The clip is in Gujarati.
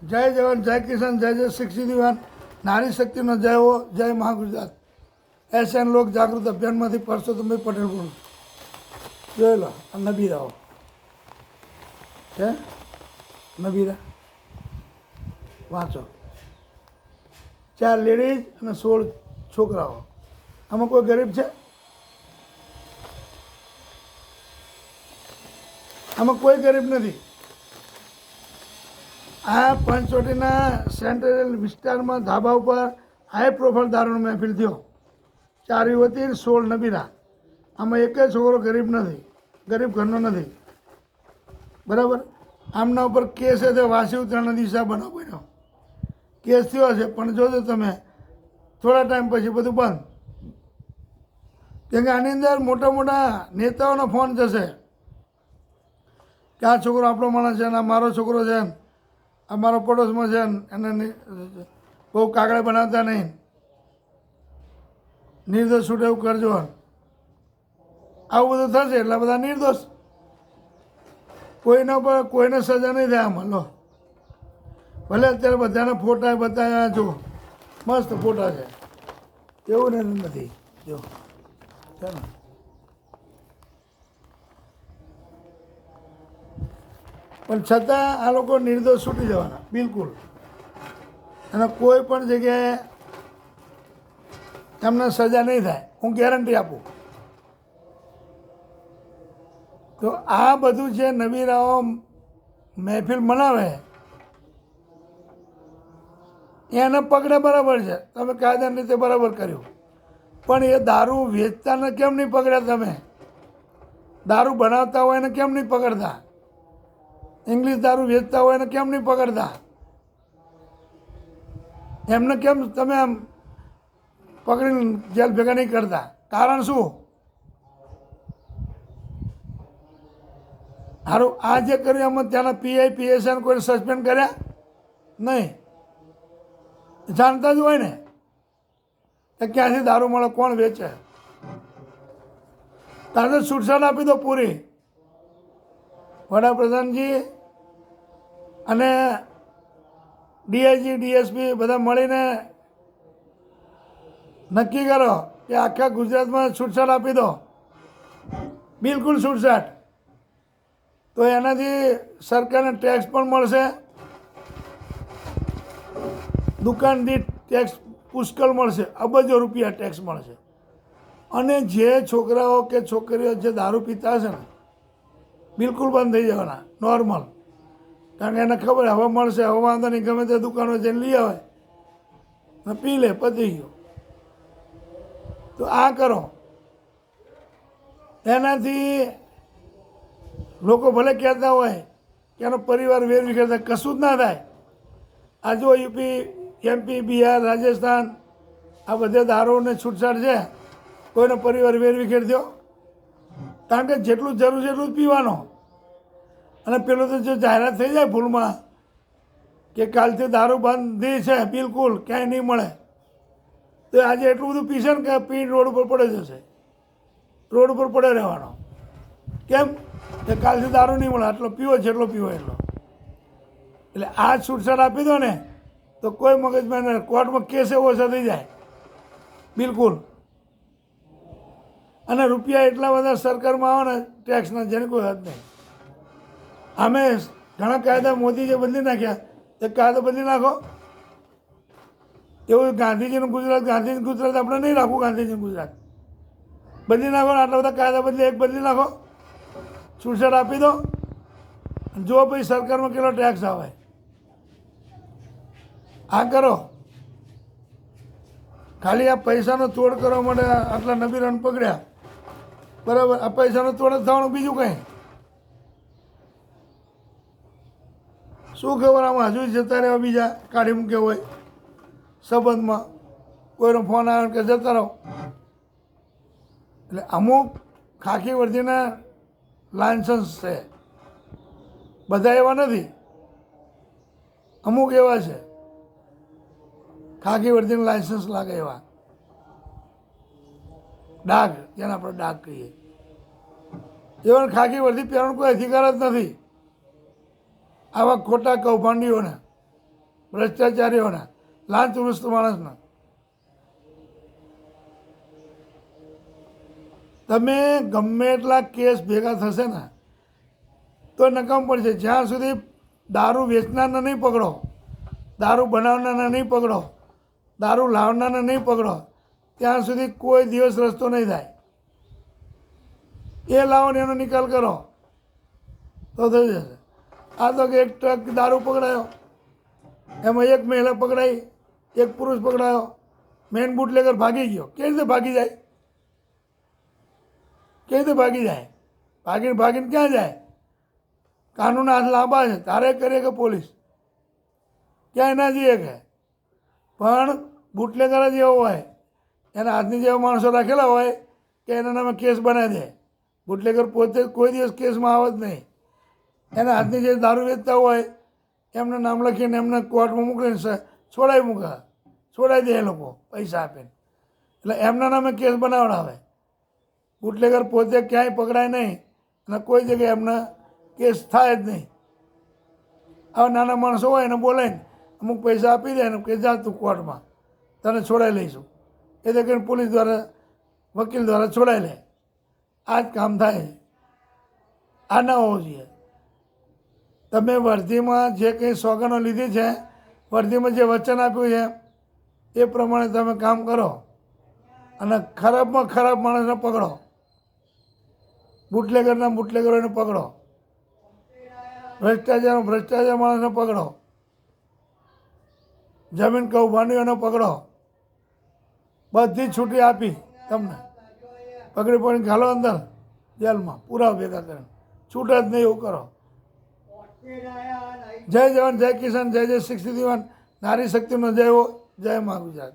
જય જવાન, જય કિસાન, જય જય શિક્ષિત યુવાન, નારી શક્તિનો જય હો, જય મહાગુજરાત. એશિયન લોક જાગૃત અભિયાનમાંથી પરસોત્તમભાઈ પટેલ બોલું. જોઈ લો આ નબીરાઓ છે, નબીરા વાંચો. 4 લેડીઝ અને 16 છોકરાઓ. આમાં કોઈ ગરીબ છે? આમાં કોઈ ગરીબ નથી. આ પંચવટીના સેન્ટ્રલ વિસ્તારમાં ધાબા ઉપર હાઈ પ્રોફાઇલ દારૂનો મહેફિલ થયો. 4 યુવતી 16 નબીરા. આમાં એકેય છોકરો ગરીબ નથી, ગરીબ ઘરનો નથી. બરાબર. આમના ઉપર કેસ છે, વાસી ઉત્તરાયણના દિશા બનાવ બન્યો કેસ થયો છે, પણ જોજો તમે થોડા ટાઈમ પછી બધું બંધ. કેમ કે આની અંદર મોટા મોટા નેતાઓનો ફોન જશે કે આ છોકરો આપણો માણસ છે, આ મારો છોકરો છે, અમારો પડોશમાં છે, એને બહુ કાગળ બનાવતા નહીં, નિર્દોષ છૂટે એવું કરજો. આવું બધું થશે એટલે બધા નિર્દોષ. કોઈના પર કોઈને સજા નહીં થાય આમાં. લો ભલે અત્યારે બધાના ફોટા બતાવ્યા જો મસ્ત ફોટા છે, એવું નથી જો છે ને. પણ છતાં આ લોકો નિર્દોષ છૂટી જવાના બિલકુલ. અને કોઈ પણ જગ્યાએ એમને સજા નહીં થાય, હું ગેરંટી આપું. તો આ બધું જે નબીરાઓ મહેફિલ મનાવે એને પકડે બરાબર છે, તમે કાયદાની રીતે બરાબર કર્યું. પણ એ દારૂ વેચતાને કેમ નહીં પકડ્યા? તમે દારૂ બનાવતા હોય એને કેમ નહીં પકડતા? ઇંગ્લિશ દારૂ વેચતા હોય એને કેમ નહીં પકડતા? એમને કેમ તમે આમ પકડીને જેલ ભેગા નહીં કરતા? કારણ શું? સારું, આ જે કર્યું એમાં ત્યાંના પીઆઈ પીએસઆઈ કોઈ સસ્પેન્ડ કર્યા નહીં? જાણતા જ હોય ને કે ક્યાંથી દારૂ મળે, કોણ વેચે. તારે છૂટછાટ આપી દો પૂરી. વડાપ્રધાનજી અને ડીઆઈજી ડીએસપી બધા મળીને નક્કી કરો કે આખા ગુજરાતમાં છૂટછાટ આપી દો, બિલકુલ છૂટછાટ. તો એનાથી સરકારને ટેક્સ પણ મળશે, દુકાન દીઠ ટેક્સ પુષ્કળ મળશે, અબજો રૂપિયા ટેક્સ મળશે. અને જે છોકરાઓ કે છોકરીઓ જે દારૂ પીતા હશે ને બિલકુલ બંધ થઈ જવાના, નોર્મલ. કારણ કે એને ખબર હવે મળશે, હવે વાંધો નહીં, ગમે તે દુકાનો જઈને લઈ આવે ને પી લે, પતી ગયો. તો આ કરો, એનાથી લોકો ભલે કહેતા હોય કે એનો પરિવાર વેરવિખેર કશું જ ના થાય. આ જો યુપી, એમપી, બિહાર, રાજસ્થાન આ બધે દારૂને છૂટછાટ છે, કોઈનો પરિવાર વેરવિખેર થયો? કારણ કે જેટલું જરૂર છે એટલું જ પીવાનો. અને પેલું તો જો જાહેરાત થઈ જાય ભૂલમાં કે કાલથી દારૂ બંધી છે બિલકુલ ક્યાંય નહીં મળે, તો આજે એટલું બધું પીશે ને કે પી રોડ ઉપર પડે જશે, રોડ ઉપર પડે રહેવાનો. કેમ કે કાલથી દારૂ નહીં મળે, આટલો પીવો જેટલો પીવો એટલો. એટલે આ છૂટછાટ આપી દો ને તો કોઈ મગજમાં નહીં, કોર્ટમાં કેસ એવો ઓછા થઈ જાય બિલકુલ. અને રૂપિયા એટલા બધા સરકારમાં આવે ને ટેક્સના, જેને કોઈ હદ નહીં. અમે ઘણા કાયદા મોદીએ બદલી નાખ્યા, એક કાયદો બદલી નાખો. એવું ગાંધીજીનું ગુજરાત, ગાંધીજીનું ગુજરાત આપણે નહીં રાખવું, ગાંધીજીનું ગુજરાત બદલી નાખો. આટલા બધા કાયદા બદલી એક બદલી નાખો, છૂટછાટ આપી દો. જો પછી સરકારમાં કેટલો ટેક્સ આવે. આ કરો. ખાલી આ પૈસાનો તોડ કરવા માટે આટલા નબીરાને પકડ્યા, બરાબર. આ પૈસાનો તોડ જ થવાનું, બીજું કંઈ શું ખબર. આમાં હજુ જતા રહેવા, બીજા કાઢી મૂક્યા હોય સંબંધમાં, કોઈનો ફોન આવે કે જતા રહો. એટલે અમુક ખાખી વર્દીના લાયસન્સ છે, બધા એવા નથી, અમુક એવા છે ખાખી વર્દીનું લાયસન્સ લાગે એવા. ડાઘ, જેને આપણે ડાઘ કહીએ, એવા ખાખી વર્દી પહેરવાનો કોઈ અધિકાર જ નથી આવા ખોટા કૌભાંડીઓને. ભ્રષ્ટાચારીઓના, લાંચ વૃષ્ટ માણસના. તમે ગમે એટલા કેસ ભેગા થશે ને તો નકામ પડશે. જ્યાં સુધી દારૂ વેચનારને નહીં પકડો, દારૂ બનાવનારને નહીં પકડો, દારૂ લાવનારને નહીં પકડો, ત્યાં સુધી કોઈ દિવસ રસ્તો નહીં થાય. એ લાવો ને એનો નિકાલ કરો તો થઈ જશે. આ તો કે એક ટ્રક દારૂ પકડાયો, એમાં એક મહિલા પકડાઈ, એક પુરુષ પકડાયો, મેન બુટલેગર ભાગી ગયો. કેવી રીતે ભાગી જાય? કેવી રીતે ભાગી જાય? ભાગીને ક્યાં જાય? કાનૂન હાથ લાંબા છે, તારે કરીએ કે પોલીસ ક્યાંય ના જઈએ કે. પણ બુટલેગર જ એવો હોય, એના હાથની જેવા માણસો રાખેલા હોય કે એના નામે કેસ બનાવી દે. બુટલેગર પોતે કોઈ દિવસ કેસમાં આવે જ નહીં. એના હાથની જે દારૂ વેચતા હોય એમને નામ લખીને એમને કોર્ટમાં મોકલીને છોડાવી દે એ લોકો પૈસા આપીને. એટલે એમના નામે કેસ બનાવડાવે. બુટલેગર પોતે ક્યાંય પકડાય નહીં અને કોઈ જગ્યાએ એમના કેસ થાય જ નહીં. આવા નાના માણસો હોય એને બોલાવીને અમુક પૈસા આપી દે ને કે જા તું કોર્ટમાં, તને છોડાવી લઈશું. એ તો કરીને પોલીસ દ્વારા, વકીલ દ્વારા છોડાવી લે. આ જ કામ થાય. આ ના હોવું જોઈએ. તમે વર્ધીમાં જે કંઈ સોગંદો લીધી છે, વર્ધીમાં જે વચન આપ્યું છે એ પ્રમાણે તમે કામ કરો અને ખરાબમાં ખરાબ માણસને પકડો, બુટલેગરોને પકડો, ભ્રષ્ટાચાર માણસને પકડો, જમીન કૌભાંડીઓને પકડો. બધી છૂટી આપી તમને, પકડી પડીને ઘાલો અંદર જેલમાં, પુરાવા ભેગા કરીને છૂટ જ નહીં એવું કરો. જય જવાન, જય કિસાન, જય જય 61. નારી શક્તિનો જય હો. જય મા ગુજરાત.